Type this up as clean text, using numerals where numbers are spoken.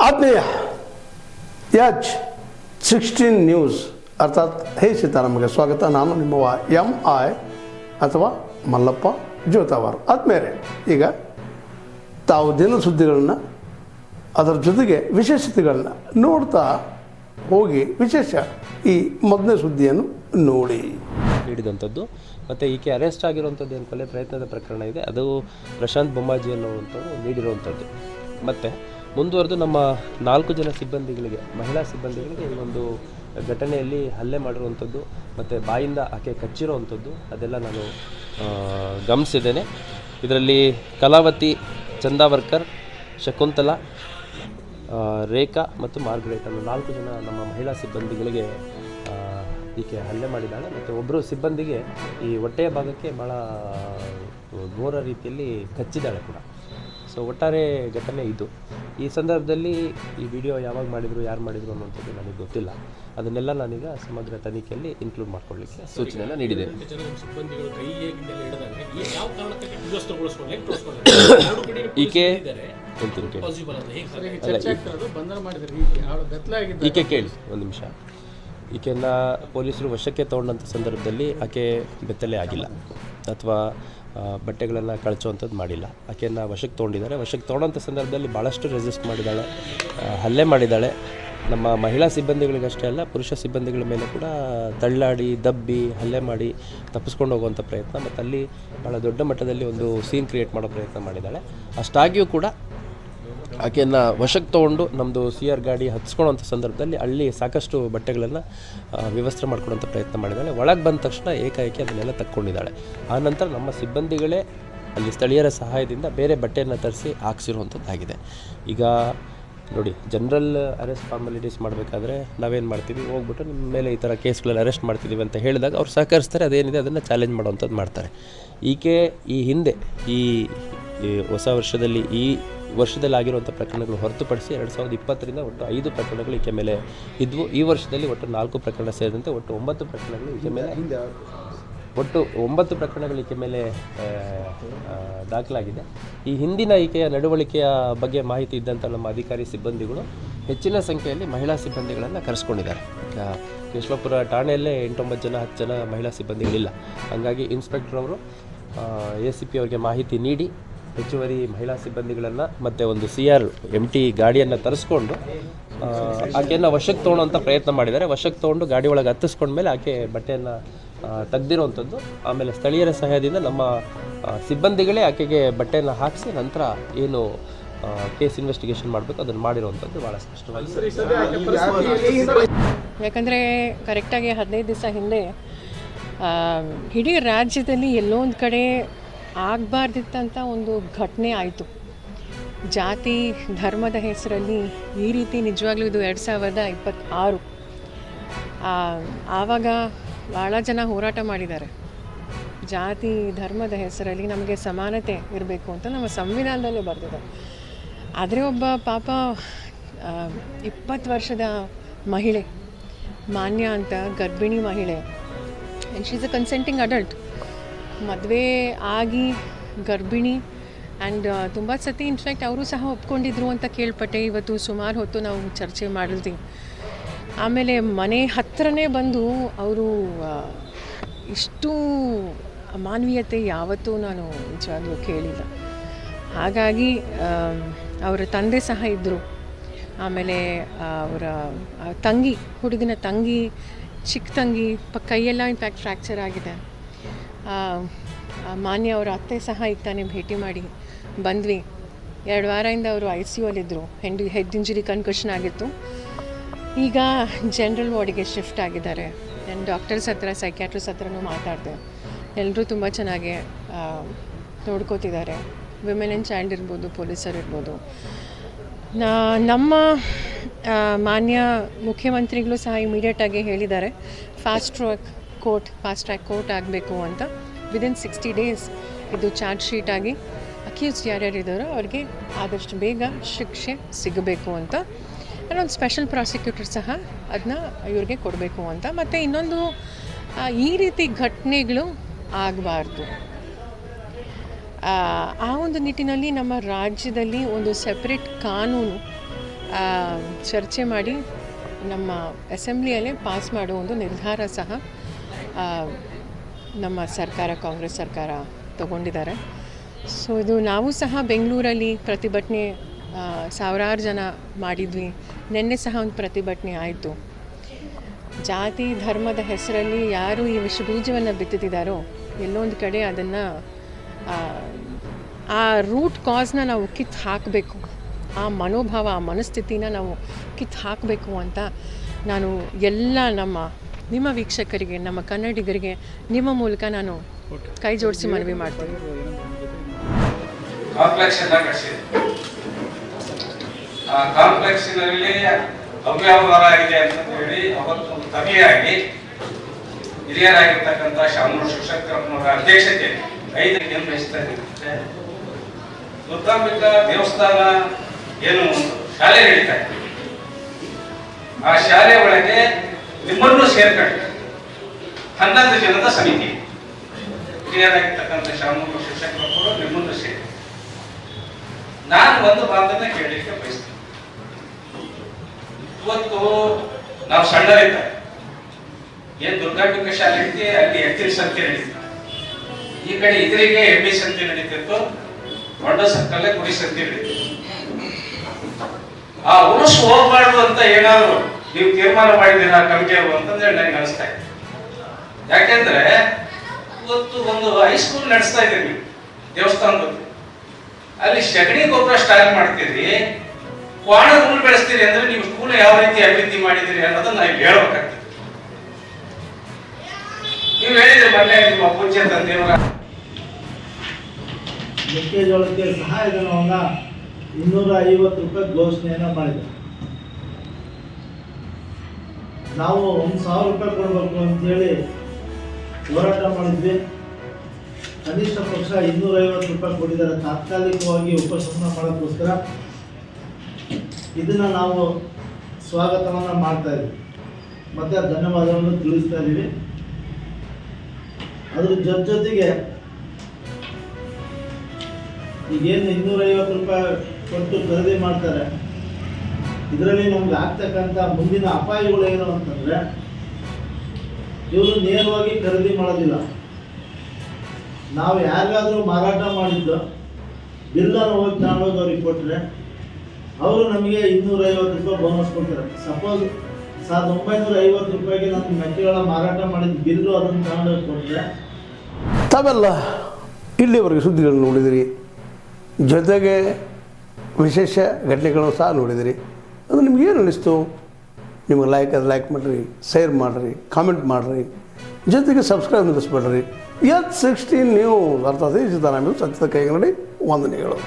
ಆತ್ಮೀಯ H16 news ಅರ್ಥಾತ್ ಹೇ ಸೀತಾರಾಮಗೆ ಸ್ವಾಗತ. ನಾನು ನಿಮ್ಮವ MI ಅಥವಾ ಮಲ್ಲಪ್ಪ ಜೋತಾವಾರ್. ಆದ್ಮೇಲೆ ಈಗ ತಾವು ದಿನ ಸುದ್ದಿಗಳನ್ನು ಅದರ ಜೊತೆಗೆ ವಿಶೇಷತೆಗಳನ್ನ ನೋಡ್ತಾ ಹೋಗಿ ವಿಶೇಷ ಈ ಮೊದಲನೇ ಸುದ್ದಿಯನ್ನು ನೋಡಿ. ನೀಡಿದಂಥದ್ದು ಮತ್ತು ಈಕೆ ಅರೆಸ್ಟ್ ಆಗಿರುವಂಥದ್ದು ಏನು ಕೊಲೆ ಪ್ರಯತ್ನದ ಪ್ರಕರಣ ಇದೆ, ಅದು ಪ್ರಶಾಂತ್ ಬೊಮ್ಮಾಜಿ ಅನ್ನುವಂಥದ್ದು ನೀಡಿರುವಂಥದ್ದು. ಮತ್ತು ಮುಂದುವರೆದು ನಮ್ಮ 4 ಜನ ಸಿಬ್ಬಂದಿಗಳಿಗೆ, ಮಹಿಳಾ ಸಿಬ್ಬಂದಿಗಳಿಗೆ ಈ ಒಂದು ಘಟನೆಯಲ್ಲಿ ಹಲ್ಲೆ ಮಾಡಿರುವಂಥದ್ದು ಮತ್ತು ಬಾಯಿಂದ ಆಕೆ ಕಚ್ಚಿರುವಂಥದ್ದು ಅದೆಲ್ಲ ನಾನು ಗಮನಿಸಿದ್ದೇನೆ. ಇದರಲ್ಲಿ ಕಲಾವತಿ, ಚಂದಾವರ್ಕರ್, ಶಕುಂತಲಾ, ರೇಖಾ ಮತ್ತು ಮಾರ್ಗರೇಟ್ ಅನ್ನೋ 4 ಜನ ನಮ್ಮ ಮಹಿಳಾ ಸಿಬ್ಬಂದಿಗಳಿಗೆ ಈಕೆ ಹಲ್ಲೆ ಮಾಡಿದ್ದಾಳೆ. ಮತ್ತು ಒಬ್ಬರು ಸಿಬ್ಬಂದಿಗೆ ಈ ಹೊಟ್ಟೆಯ ಭಾಗಕ್ಕೆ ಭಾಳ ಘೋರ ರೀತಿಯಲ್ಲಿ ಕಚ್ಚಿದ್ದಾಳೆ ಕೂಡ. ಸೊ ಒಟ್ಟಾರೆ ಘಟನೆ ಇದು. ಈ ಸಂದರ್ಭದಲ್ಲಿ ಈ ವಿಡಿಯೋ ಯಾವಾಗ ಮಾಡಿದರು, ಯಾರು ಮಾಡಿದರು ಅನ್ನೋಂಥದ್ದು ನನಗೆ ಗೊತ್ತಿಲ್ಲ. ಅದನ್ನೆಲ್ಲ ನಾನೀಗ ಸಮಗ್ರ ತನಿಖೆಯಲ್ಲಿ ಇನ್ಕ್ಲೂಡ್ ಮಾಡ್ಕೊಳ್ಳಿಕ್ಕೆ ಸೂಚನೆಯನ್ನು ನೀಡಿದ್ದೇನೆ. ಈಕೆ ಈಕೆ ಕೇಳಿ ಒಂದು ನಿಮಿಷ. ಈಕೆಯನ್ನು ಪೊಲೀಸರು ವಶಕ್ಕೆ ತೊಗೊಂಡಂಥ ಸಂದರ್ಭದಲ್ಲಿ ಆಕೆ ಬೆತ್ತಲೆ ಆಗಿಲ್ಲ ಅಥವಾ ಬಟ್ಟೆಗಳನ್ನು ಕಳಚುವಂಥದ್ದು ಮಾಡಿಲ್ಲ. ಆಕೆಯನ್ನು ವಶಕ್ಕೆ ತೊಗೊಂಡಿದ್ದಾರೆ. ವಶಕ್ಕೆ ತೊಗೊಂಡಂಥ ಸಂದರ್ಭದಲ್ಲಿ ಭಾಳಷ್ಟು ರೆಸಿಸ್ಟ್ ಮಾಡಿದ್ದಾಳೆ, ಹಲ್ಲೆ ಮಾಡಿದ್ದಾಳೆ. ನಮ್ಮ ಮಹಿಳಾ ಸಿಬ್ಬಂದಿಗಳಿಗಷ್ಟೇ ಅಲ್ಲ, ಪುರುಷ ಸಿಬ್ಬಂದಿಗಳ ಮೇಲೆ ಕೂಡ ತಳ್ಳಾಡಿ, ದಬ್ಬಿ, ಹಲ್ಲೆ ಮಾಡಿ ತಪ್ಪಿಸ್ಕೊಂಡು ಹೋಗುವಂಥ ಪ್ರಯತ್ನ ಮತ್ತು ಅಲ್ಲಿ ಭಾಳ ದೊಡ್ಡ ಮಟ್ಟದಲ್ಲಿ ಒಂದು ಸೀನ್ ಕ್ರಿಯೇಟ್ ಮಾಡೋ ಪ್ರಯತ್ನ ಮಾಡಿದ್ದಾಳೆ. ಅಷ್ಟಾಗಿಯೂ ಕೂಡ ಆಕೆಯನ್ನು ವಶಕ್ಕೆ ತೊಗೊಂಡು ನಮ್ಮದು CR ಗಾಡಿ ಹತ್ಸ್ಕೊಳ್ಳೋಂಥ ಸಂದರ್ಭದಲ್ಲಿ ಅಲ್ಲಿ ಸಾಕಷ್ಟು ಬಟ್ಟೆಗಳನ್ನು ವ್ಯವಸ್ಥೆ ಮಾಡ್ಕೊಡೋಂಥ ಪ್ರಯತ್ನ ಮಾಡಿದ್ದಾಳೆ. ಒಳಗೆ ಬಂದ ತಕ್ಷಣ ಏಕಾಏಕಿ ಅದನ್ನೆಲ್ಲ ತಕ್ಕೊಂಡಿದ್ದಾಳೆ. ಆನಂತರ ನಮ್ಮ ಸಿಬ್ಬಂದಿಗಳೇ ಅಲ್ಲಿ ಸ್ಥಳೀಯರ ಸಹಾಯದಿಂದ ಬೇರೆ ಬಟ್ಟೆಯನ್ನು ತರಿಸಿ ಹಾಕ್ಸಿರುವಂಥದ್ದಾಗಿದೆ. ಈಗ ನೋಡಿ, ಜನರಲ್ ಅರೆಸ್ಟ್ ಫಾರ್ಮಾಲಿಟೀಸ್ ಮಾಡಬೇಕಾದ್ರೆ ನಾವೇನು ಮಾಡ್ತೀವಿ, ಹೋಗ್ಬಿಟ್ಟು ನಿಮ್ಮ ಮೇಲೆ ಈ ಥರ ಕೇಸ್ಗಳಲ್ಲಿ ಅರೆಸ್ಟ್ ಮಾಡ್ತಿದ್ದೀವಿ ಅಂತ ಹೇಳಿದಾಗ ಅವ್ರು ಸಹಕರಿಸ್ತಾರೆ, ಅದೇನಿದೆ ಅದನ್ನು ಚಾಲೆಂಜ್ ಮಾಡೋವಂಥದ್ದು ಮಾಡ್ತಾರೆ. ಈಕೆ ಈ ಹಿಂದೆ ಈ ಹೊಸ ವರ್ಷದಲ್ಲಿ ಈ ವರ್ಷದಲ್ಲಿ ಆಗಿರುವಂಥ ಪ್ರಕರಣಗಳು ಹೊರತುಪಡಿಸಿ 2020ರಿಂದ ಒಟ್ಟು 5 ಪ್ರಕರಣಗಳು ಈಕೆ ಮೇಲೆ ಇದ್ವು. ಈ ವರ್ಷದಲ್ಲಿ ಒಟ್ಟು 4 ಪ್ರಕರಣ ಸೇರಿದಂತೆ ಒಟ್ಟು 9 ಪ್ರಕರಣಗಳು ಈಕೆ ಮೇಲೆ ಈಕೆ ಮೇಲೆ ದಾಖಲಾಗಿದೆ. ಈ ಹಿಂದಿನ ಈಕೆಯ ನಡವಳಿಕೆಯ ಬಗ್ಗೆ ಮಾಹಿತಿ ಇದ್ದಂಥ ನಮ್ಮ ಅಧಿಕಾರಿ ಸಿಬ್ಬಂದಿಗಳು ಹೆಚ್ಚಿನ ಸಂಖ್ಯೆಯಲ್ಲಿ ಮಹಿಳಾ ಸಿಬ್ಬಂದಿಗಳನ್ನು ಕರೆಸ್ಕೊಂಡಿದ್ದಾರೆ. ಕೇಶವಾಪುರ ಠಾಣೆಯಲ್ಲೇ 8-9 ಜನ 10 ಜನ ಮಹಿಳಾ ಸಿಬ್ಬಂದಿಗಳಿಲ್ಲ. ಹಾಗಾಗಿ ಇನ್ಸ್ಪೆಕ್ಟರ್ ಅವರು ACP ಅವರಿಗೆ ಮಾಹಿತಿ ನೀಡಿ ಹೆಚ್ಚುವರಿ ಮಹಿಳಾ ಸಿಬ್ಬಂದಿಗಳನ್ನು ಮತ್ತು ಒಂದು CR MT ಗಾಡಿಯನ್ನು ತರಿಸ್ಕೊಂಡು ಆಕೆಯನ್ನು ವಶಕ್ಕೆ ತೊಗೊಳ್ಳೋಂಥ ಪ್ರಯತ್ನ ಮಾಡಿದ್ದಾರೆ. ವಶಕ್ಕೆ ತೊಗೊಂಡು ಗಾಡಿ ಒಳಗೆ ಹತ್ತಿಸ್ಕೊಂಡ್ಮೇಲೆ ಆಕೆ ಬಟ್ಟೆಯನ್ನು ತೆಗೆದಿರುವಂಥದ್ದು. ಆಮೇಲೆ ಸ್ಥಳೀಯರ ಸಹಾಯದಿಂದ ನಮ್ಮ ಸಿಬ್ಬಂದಿಗಳೇ ಆಕೆಗೆ ಬಟ್ಟೆಯನ್ನು ಹಾಕಿಸಿ ನಂತರ ಏನು ಕೇಸ್ ಇನ್ವೆಸ್ಟಿಗೇಷನ್ ಮಾಡಬೇಕು ಅದನ್ನು ಮಾಡಿರುವಂಥದ್ದು ಭಾಳ ಸ್ಪಷ್ಟವಾಗಿ. ಯಾಕಂದರೆ ಕರೆಕ್ಟಾಗಿ 15 ದಿವಸ ಹಿಂದೆ ಇಡೀ ರಾಜ್ಯದಲ್ಲಿ ಎಲ್ಲೋ ಒಂದು ಕಡೆ ಆಗಬಾರ್ದಿತ್ತಂಥ ಒಂದು ಘಟನೆ ಆಯಿತು. ಜಾತಿ ಧರ್ಮದ ಹೆಸರಲ್ಲಿ ಈ ರೀತಿ ನಿಜವಾಗ್ಲೂ ಇದು 2026. ಆವಾಗ ಭಾಳ ಜನ ಹೋರಾಟ ಮಾಡಿದ್ದಾರೆ. ಜಾತಿ ಧರ್ಮದ ಹೆಸರಲ್ಲಿ ನಮಗೆ ಸಮಾನತೆ ಇರಬೇಕು ಅಂತ ನಮ್ಮ ಸಂವಿಧಾನದಲ್ಲೇ ಬರೆದಿದೆ. ಆದರೆ ಒಬ್ಬ ಪಾಪ 20 ವರ್ಷದ ಮಹಿಳೆ, ಮಾನ್ಯ ಅಂತ ಗರ್ಭಿಣಿ ಮಹಿಳೆ, and she is a consenting adult, ಮದುವೆ ಆಗಿ ಗರ್ಭಿಣಿ ಆ್ಯಂಡ್ ತುಂಬ ಸತಿ ಇನ್ಫ್ಯಾಕ್ಟ್ ಅವರು ಸಹ ಒಪ್ಕೊಂಡಿದ್ರು ಅಂತ ಕೇಳ್ಪಟ್ಟೆ. ಇವತ್ತು ಸುಮಾರು ಹೊತ್ತು ನಾವು ಚರ್ಚೆ ಮಾಡಿದ್ವಿ. ಆಮೇಲೆ ಮನೆ ಹತ್ತಿರನೇ ಬಂದು ಅವರು ಇಷ್ಟು ಮಾನವೀಯತೆ ಯಾವತ್ತೂ ನಾನು ನಿಜವಾಗ್ಲೂ ಕೇಳಿಲ್ಲ. ಹಾಗಾಗಿ ಅವರ ತಂದೆ ಸಹ ಇದ್ದರು. ಆಮೇಲೆ ಅವರ ತಂಗಿ, ಹುಡುಗನ ತಂಗಿ, ಚಿಕ್ಕ ತಂಗಿ ಕೈಯೆಲ್ಲ ಇನ್ಫ್ಯಾಕ್ಟ್ ಫ್ರ್ಯಾಕ್ಚರ್ ಆಗಿದೆ. ಮಾನ್ಯ ಅವರ ಅತ್ತೆ ಸಹ ಈಗ ತಾನೇ ಭೇಟಿ ಮಾಡಿ ಬಂದ್ವಿ. 2 ವಾರದಿಂದ ಅವರು ICU ಅಲ್ಲಿದ್ದರು. ಹೆಡ್ ಇಂಜುರಿ ಕನ್ಕಷನ್ ಆಗಿತ್ತು. ಈಗ ಜನರಲ್ ವಾರ್ಡಿಗೆ ಶಿಫ್ಟ್ ಆಗಿದ್ದಾರೆ. ನಾನು ಡಾಕ್ಟರ್ಸ್ ಹತ್ರ, ಸೈಕ್ಯಾಟ್ರಿಸ್ಟ್ ಹತ್ರನೂ ಮಾತಾಡಿದೆ. ಎಲ್ಲರೂ ತುಂಬ ಚೆನ್ನಾಗಿ ನೋಡ್ಕೋತಿದ್ದಾರೆ. ವಿಮೆನ್ ಆ್ಯಂಡ್ ಚೈಲ್ಡ್ ಇರ್ಬೋದು, ಪೊಲೀಸರು ಇರ್ಬೋದು. ನಮ್ಮ ಮಾನ್ಯ ಮುಖ್ಯಮಂತ್ರಿಗಳು ಸಹ ಇಮಿಡಿಯೇಟಾಗಿ ಹೇಳಿದ್ದಾರೆ ಫಾಸ್ಟ್ ಟ್ರ್ಯಾಕ್ ಕೋರ್ಟ್ ಆಗಬೇಕು ಅಂತ. ವಿದಿನ್ 60 days ಇದು ಚಾರ್ಜ್ ಶೀಟ್ ಆಗಿ ಅಕ್ಯೂಸ್ಡ್ ಯಾರ್ಯಾರಿದ್ದಾರೋ ಅವ್ರಿಗೆ ಆದಷ್ಟು ಬೇಗ ಶಿಕ್ಷೆ ಸಿಗಬೇಕು ಅಂತ. ಒಂದು ಸ್ಪೆಷಲ್ ಪ್ರಾಸಿಕ್ಯೂಟರ್ ಸಹ ಅದನ್ನ ಇವ್ರಿಗೆ ಕೊಡಬೇಕು ಅಂತ. ಮತ್ತು ಇನ್ನೊಂದು, ಈ ರೀತಿ ಘಟನೆಗಳು ಆಗಬಾರ್ದು. ಆ ಒಂದು ನಿಟ್ಟಿನಲ್ಲಿ ನಮ್ಮ ರಾಜ್ಯದಲ್ಲಿ ಒಂದು ಸೆಪ್ರೇಟ್ ಕಾನೂನು ಚರ್ಚೆ ಮಾಡಿ ನಮ್ಮ ಅಸೆಂಬ್ಲಿಯಲ್ಲೇ ಪಾಸ್ ಮಾಡೋ ಒಂದು ನಿರ್ಧಾರ ಸಹ ನಮ್ಮ ಸರ್ಕಾರ, ಕಾಂಗ್ರೆಸ್ ಸರ್ಕಾರ ತಗೊಂಡಿದ್ದಾರೆ. ಸೊ ಇದು ನಾವು ಸಹ ಬೆಂಗಳೂರಲ್ಲಿ ಪ್ರತಿಭಟನೆ ಸಾವಿರಾರು ಜನ ಮಾಡಿದ್ವಿ. ನಿನ್ನೆ ಸಹ ಒಂದು ಪ್ರತಿಭಟನೆ ಆಯಿತು. ಜಾತಿ ಧರ್ಮದ ಹೆಸರಲ್ಲಿ ಯಾರು ಈ ವಿಷಬೀಜವನ್ನು ಬಿತ್ತುತ್ತಿದ್ದಾರೋ ಎಲ್ಲೊಂದು ಕಡೆ ಅದನ್ನು ಆ ರೂಟ್ ಕಾಸ್ನ ನಾವು ಕಿತ್ತು ಹಾಕಬೇಕು, ಆ ಮನೋಭಾವ, ಆ ಮನಸ್ಥಿತಿನ ನಾವು ಕಿತ್ತು ಹಾಕಬೇಕು ಅಂತ ನಾನು ಎಲ್ಲ ನಿಮ್ಮ ವೀಕ್ಷಕರಿಗೆ, ನಮ್ಮ ಕನ್ನಡಿಗರಿಗೆ ನಿಮ್ಮ ಮೂಲಕ ನಾನು ಕೈ ಜೋಡಿಸಿ ಮನವಿ ಮಾಡ್ತೀನಿ. ಕಾಂಪ್ಲೆಕ್ಸ್ ಎಲ್ಲ ಕಟ್ಟಿಸಿದೆ. ಆ ಕಾಂಪ್ಲೆಕ್ಸಿನಲ್ಲಿ ಅವ್ಯವಹಾರ ಆಗಿದೆ ಅಂತ ಹೇಳಿ ಅವತ್ತು ಒಂದು ತಮಿಯಾಗಿ ಹಿರಿಯರಾಗಿರ್ತಕ್ಕಂಥ ಶಾಮನೂರು ಶಿಕ್ಷಕರವರ ಅಧ್ಯಕ್ಷತೆಯಲ್ಲಿ 5 ಗಂಟೆ ವಹಿಸ್ತಾ ಇರುತ್ತೆ. ದುರ್ಗಾಂಬಿಕಾ ದೇವಸ್ಥಾನ ಏನು ಶಾಲೆ ನಡೀತಾ ಇದೆ, ಆ ಶಾಲೆ ಒಳಗೆ ನಿಮ್ಮನ್ನು ಸೇರ್ಕೊಂಡು 11 ಜನದ ಸಮಿತಿ, ಹಿರಿಯರಾಗಿರ್ತಕ್ಕಂಥ ಶಾಮನೂರು ಶಿಕ್ಷಕರವರು ನಿಮ್ಮನ್ನು ಸೇರಿ ನಾನು ಒಂದು ಮಾತನ್ನ ಕೇಳಲಿಕ್ಕೆ ಬಯಸ್ತೀನಿ. ಇವತ್ತು ನಾವು ಸಣ್ಣರಿದ್ದಾಗ ಏನ್ ದುರ್ಗಾಂಬಿಕಾ ಶಾಲೆ ನಡೀತಿ, ಅಲ್ಲಿ ಎತ್ತಿನ ಸಂತೆ ನಡೀತಿ, ಈ ಕಡೆ ಇದರಿಗೆ ಎಮ್ಮೆ ಸಂತೆ ನಡೀತಿತ್ತು, ದೊಡ್ಡ ಸರ್ಕಲ್ಲೇ ಕುರಿ ಸಂತೆ ನಡೀತಿತ್ತು. ಆ ಉರುಸು ಹೋಗ್ಬಾರ್ದು ಅಂತ ಏನಾದ್ರು ನೀವು ತೀರ್ಮಾನ ಮಾಡಿದ್ದೀರಾ ಕಮಿಟಿಯವರು ಅಂತಂದ್ರೆ ನನಗೆ ಅನಿಸ್ತಾ ಇದೆ. ಯಾಕೆಂದ್ರೆ ಇವತ್ತು ಒಂದು ಹೈಸ್ಕೂಲ್ ನಡೆಸ್ತಾ ಇದ್ದೀರಿ ನೀವು ದೇವಸ್ಥಾನದಲ್ಲಿ, ಅಲ್ಲಿ ಸಗಣಿ ಗೊಬ್ಬರ ಸ್ಟಾರ್ಟ್ ಮಾಡ್ತೀರಿ, ಕ್ವಾಣ ಹುಲ್ಲು ಬೆಳೆಸ್ತೀರಿ ಅಂದ್ರೆ ನೀವು ಸ್ಕೂಲ್ ಯಾವ ರೀತಿ ಅಭಿವೃದ್ಧಿ ಮಾಡಿದಿರಿ ಅನ್ನೋದನ್ನ ನಾವು ಹೇಳ್ಬೇಕಾಗ್ತದೆ. ನೀವು ಹೇಳಿದ್ರಿ ಮೊನ್ನೆ ನಿಮ್ಮ ಪೂಜ್ಯ ತಂದೆಯವರ ಮೆಕ್ಕೆಜೋಳಕ್ಕೆ ಸಹಾಯಧನವನ್ನು 250 ರೂಪಾಯಿ ಘೋಷಣೆಯನ್ನು ಮಾಡಿದೆ. ನಾವು 1,000 ರೂಪಾಯಿ ಕೊಡಬೇಕು ಅಂತೇಳಿ ಹೋರಾಟ ಮಾಡಿದ್ವಿ. ಕನಿಷ್ಠ ಪಕ್ಷ 250 ರೂಪಾಯಿ ಕೊಟ್ಟಿದ್ದಾರೆ ತಾತ್ಕಾಲಿಕವಾಗಿ ಉಪಶಮನ ಮಾಡೋಕ್ಕೋಸ್ಕರ. ಇದನ್ನು ನಾವು ಸ್ವಾಗತವನ್ನು ಮಾಡ್ತಾ ಇದ್ವಿ ಮತ್ತು ಧನ್ಯವಾದವನ್ನು ತಿಳಿಸ್ತಾ ಇದ್ದೀವಿ. ಅದ್ರ ಜೊತೆಗೆ ಈಗೇನು 250 ರೂಪಾಯಿ ಕೊಟ್ಟು ಖರೀದಿ ಮಾಡ್ತಾರೆ, ಇದರಲ್ಲಿ ನಮ್ಗೆ ಆಗ್ತಕ್ಕಂಥ ಮುಂದಿನ ಅಪಾಯಗಳು ಏನು ಅಂತಂದರೆ, ಇವರು ನೇರವಾಗಿ ಖರೀದಿ ಮಾಡೋದಿಲ್ಲ. ನಾವು ಯಾರಿಗಾದರೂ ಮಾರಾಟ ಮಾಡಿದ್ದು ಬಿಲ್ಲನ್ನು ಹೋಗಿ ತಗೊಂಡೋಗಿ ಅವ್ರಿಗೆ ಕೊಟ್ಟರೆ ಅವರು ನಮಗೆ 250 ರೂಪಾಯಿ ಬೋನಸ್ ಕೊಡ್ತಾರೆ. ಸಪೋಸ್ 1950 ರೂಪಾಯಿಗೆ ನಾನು ಮೆಕ್ಕೆಜೋಳ ಮಾರಾಟ ಮಾಡಿದ ಬಿಲ್ಲು ಅದನ್ನು ತಗೊಂಡೋಗಿ ಕೊಟ್ಟರೆ. ತಾವೆಲ್ಲ ಇಲ್ಲಿವರೆಗೆ ಸುದ್ದಿಗಳನ್ನು ನೋಡಿದಿರಿ, ಜೊತೆಗೆ ವಿಶೇಷ ಘಟನೆಗಳನ್ನು ಸಹ ನೋಡಿದಿರಿ. ಅದು ನಿಮಗೇನು ಅನ್ನಿಸ್ತು? ನಿಮಗೆ ಲೈಕ್ ಮಾಡಿರಿ, ಶೇರ್ ಮಾಡಿರಿ, ಕಾಮೆಂಟ್ ಮಾಡಿರಿ, ಜೊತೆಗೆ ಸಬ್ಸ್ಕ್ರೈಬ್ ನಿಲ್ಲಿಸ್ಬೇಡ್ರಿ. H16 ನ್ಯೂಸ್ ಅರ್ಥಾತ್ ಈ ಸಿದ್ದರಾಮಯ್ಯ ಸತ್ಯದ ಕೈಗನ್ನಡಿ ವಂದನೆಗಳು.